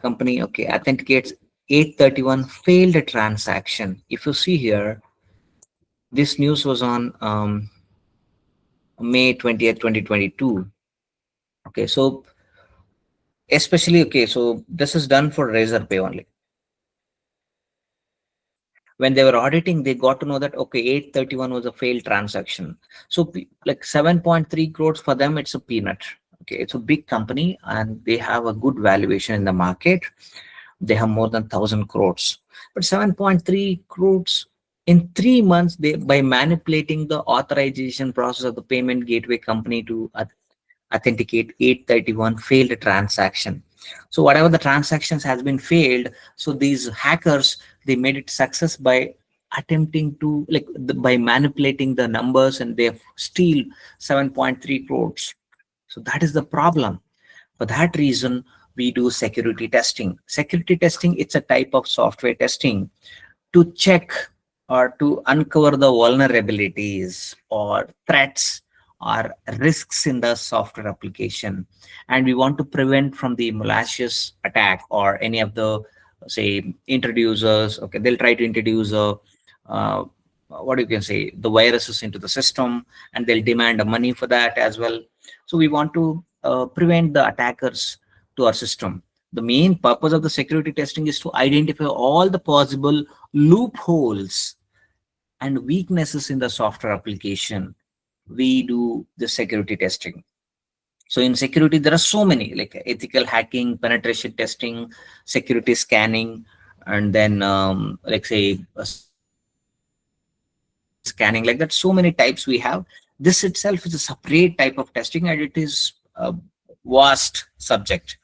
company. Okay, authenticates 831 failed transaction. If you see here, this news was on May 20th, 2022. Okay, so especially, okay, so this is done for Razorpay only. When they were auditing, they got to know that, okay, 831 was a failed transaction. So like 7.3 crores for them, it's a peanut. Okay, it's a big company and they have a good valuation in the market. They have more than 1,000 crores. But 7.3 crores in 3 months, they by manipulating the authorization process of the payment gateway company to authenticate 831 failed transaction. So whatever the transactions has been failed, so these hackers, they made it success by attempting to by manipulating the numbers, and they steal 7.3 crores. So that is the problem. For that reason, we do security testing. Security testing, it's a type of software testing to check or to uncover the vulnerabilities or threats or risks in the software application, and we want to prevent from the malicious attack or any of the, say, introducers. Okay, they'll try to introduce a what you can say, the viruses into the system, and they'll demand money for that as well. So we want to prevent the attackers to our system. The main purpose of the security testing is to identify all the possible loopholes and weaknesses in the software application. We do the security testing. So in security, there are so many, like ethical hacking, penetration testing, security scanning, and then like say scanning, like that. So many types we have. This itself is a separate type of testing, and it is a vast subject.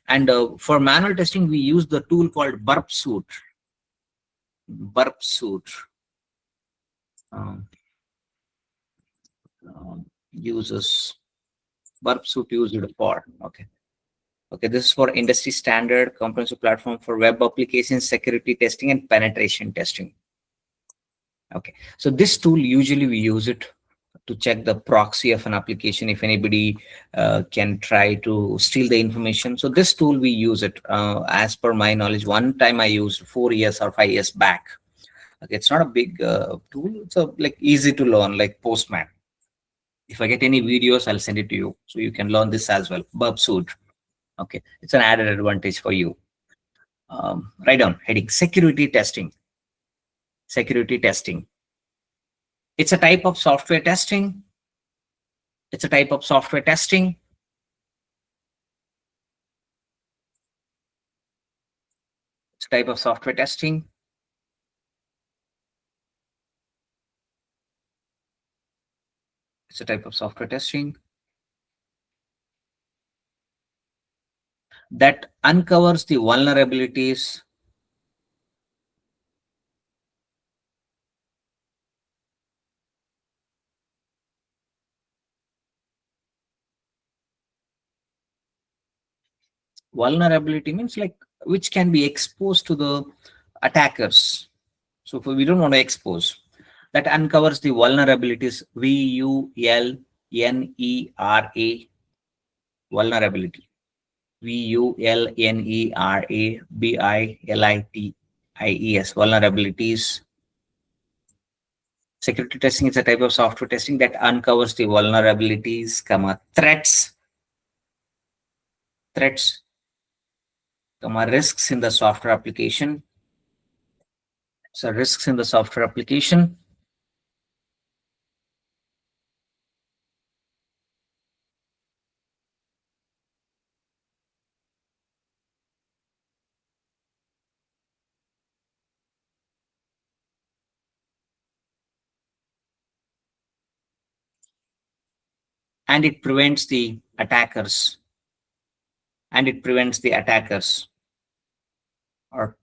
And for manual testing, we use the tool called burp suit. Burp suit uses burp suit used for, okay, this is for industry standard comprehensive platform for web application security testing and penetration testing. Okay, so this tool, usually we use it to check the proxy of an application if anybody can try to steal the information. So this tool, we use it as per my knowledge. One time I used 4 years or 5 years back. Okay, it's not a big tool. It's a like easy to learn, like Postman. If I get any videos, I'll send it to you so you can learn this as well. Burp suit. Okay, it's an added advantage for you. Write down heading security testing. Security testing. It's a type of software testing. It's a type of software testing It's a type of software testing. It's a type of software testing that uncovers the vulnerabilities vulnerability means like which can be exposed to the attackers. So if we don't want to expose, that uncovers the vulnerabilities. vulnerability. vulnerabilities. Vulnerabilities. Security testing is a type of software testing that uncovers the vulnerabilities, threats, risks in the software application. So risks in the software application. And it prevents the attackers. Or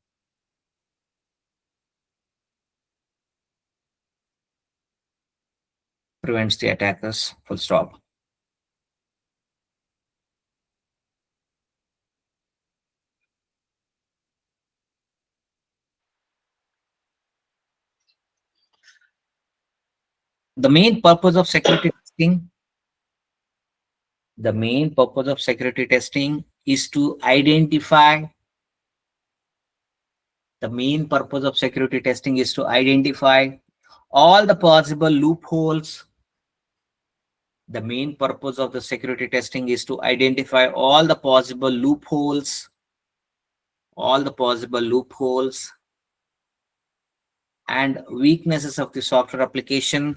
prevents the attackers, full stop. The main purpose of security testing, is to identify all the possible loopholes. The main purpose of the security testing is to identify all the possible loopholes, and weaknesses of the software application,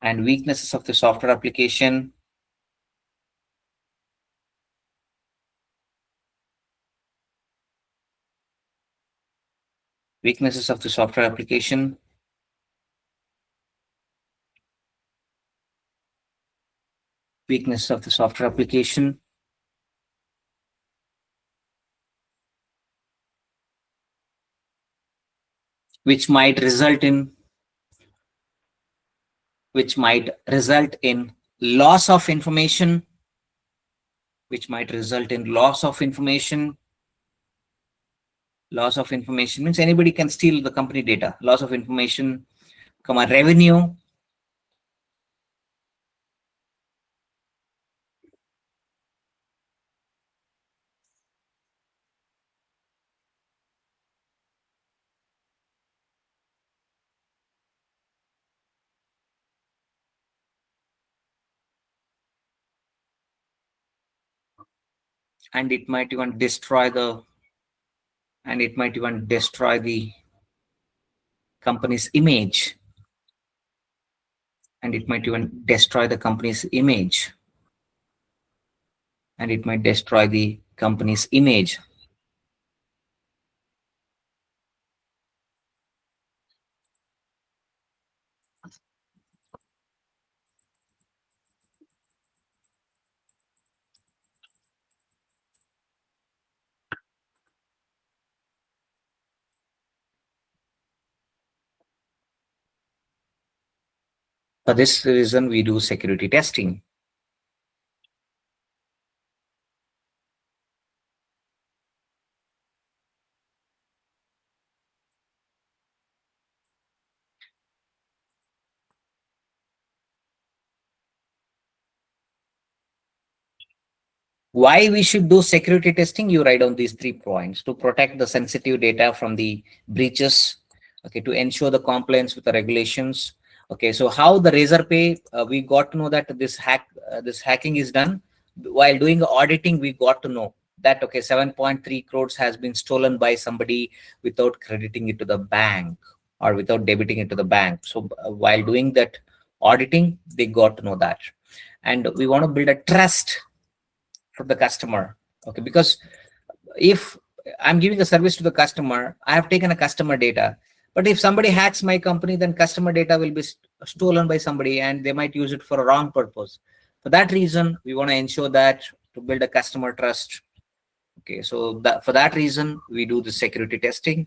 weaknesses of the software application. Weaknesses of the software application. Weaknesses of the software application. Which might result in loss of information. Loss of information means anybody can steal the company data. Loss of information, revenue. And it might even destroy the company's image. And it might destroy the company's image. For this reason, we do security testing. Why we should do security testing? You write down these 3 points: to protect the sensitive data from the breaches, okay, to ensure the compliance with the regulations. Okay, so how the razor pay, we got to know that this hacking is done. While doing auditing, we got to know that, okay, 7.3 crores has been stolen by somebody without crediting it to the bank or without debiting it to the bank. So while doing that auditing, they got to know that. And we want to build a trust for the customer. Okay, because if I'm giving a service to the customer. I have taken a customer data. But if somebody hacks my company, then customer data will be stolen by somebody and they might use it for a wrong purpose. For that reason, we want to ensure that to build a customer trust. Okay, so for that reason, we do the security testing.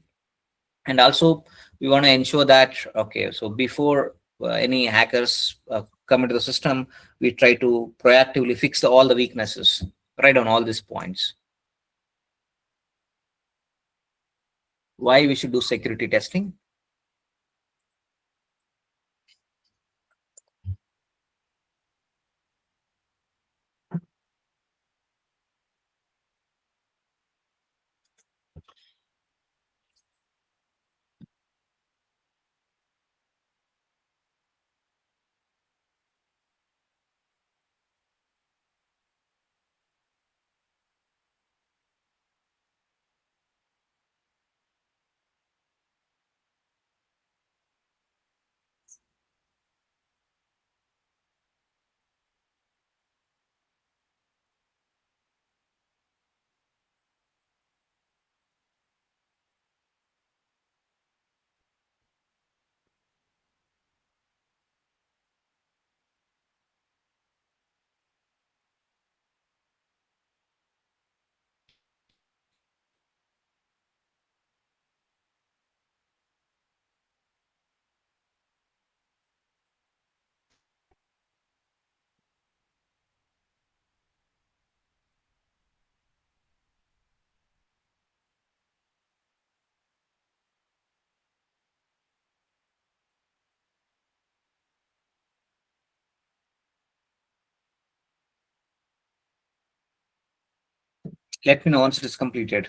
And also, we want to ensure that, okay, so before any hackers come into the system, we try to proactively fix all the weaknesses right on all these points. Why we should do security testing? Let me know once it is completed.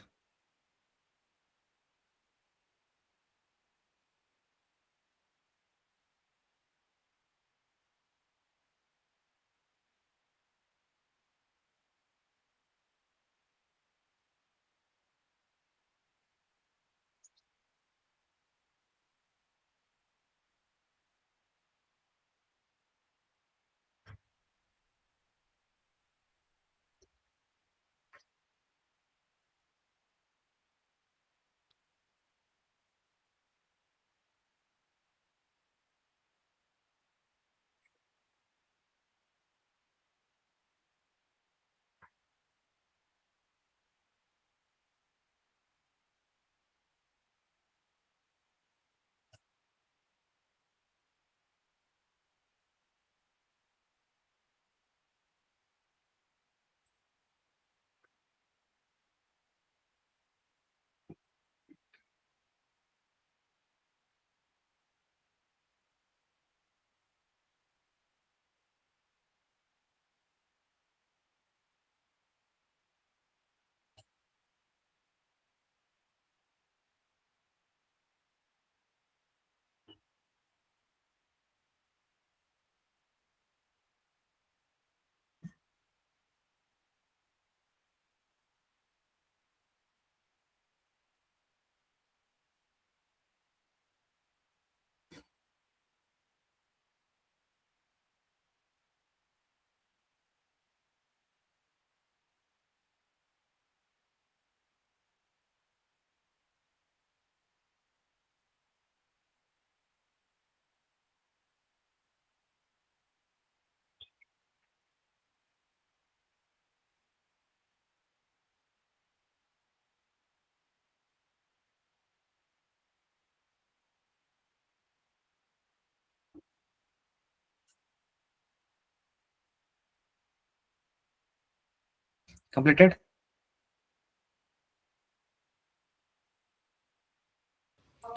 Completed?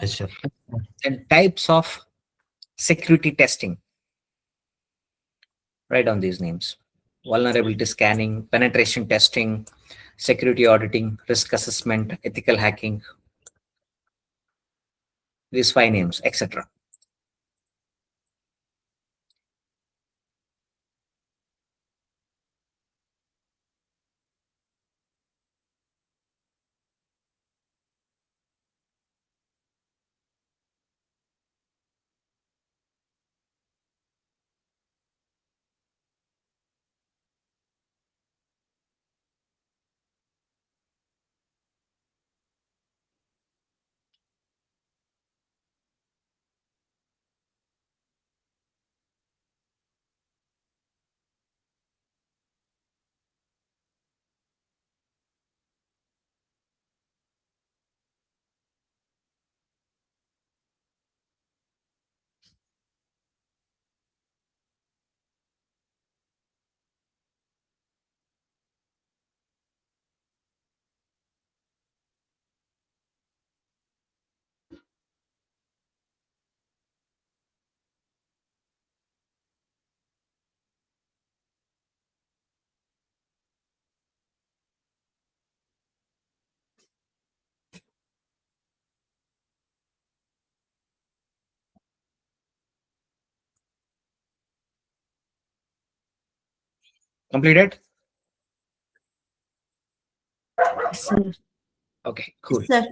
Yes, sir. And types of security testing. Write down these names: vulnerability scanning, penetration testing, security auditing, risk assessment, ethical hacking, these 5 names, etc. Completed? Sir. Okay, cool. Sir.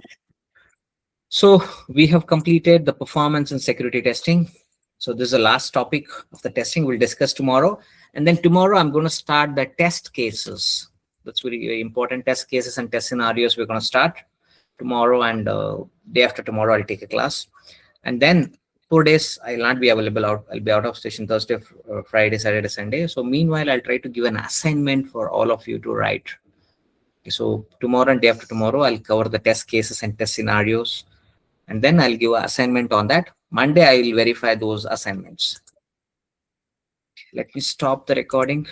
So we have completed the performance and security testing. So this is the last topic of the testing we'll discuss tomorrow. And then tomorrow I'm going to start the test cases. That's very, very important. Test cases and test scenarios we're going to start tomorrow, and day after tomorrow I'll take a class. And then 4 days I'll not be available out. I'll be out of station Thursday, Friday, Saturday, Sunday. So meanwhile, I'll try to give an assignment for all of you to write. Okay, so tomorrow and day after tomorrow, I'll cover the test cases and test scenarios. And then I'll give an assignment on that. Monday, I will verify those assignments. Let me stop the recording.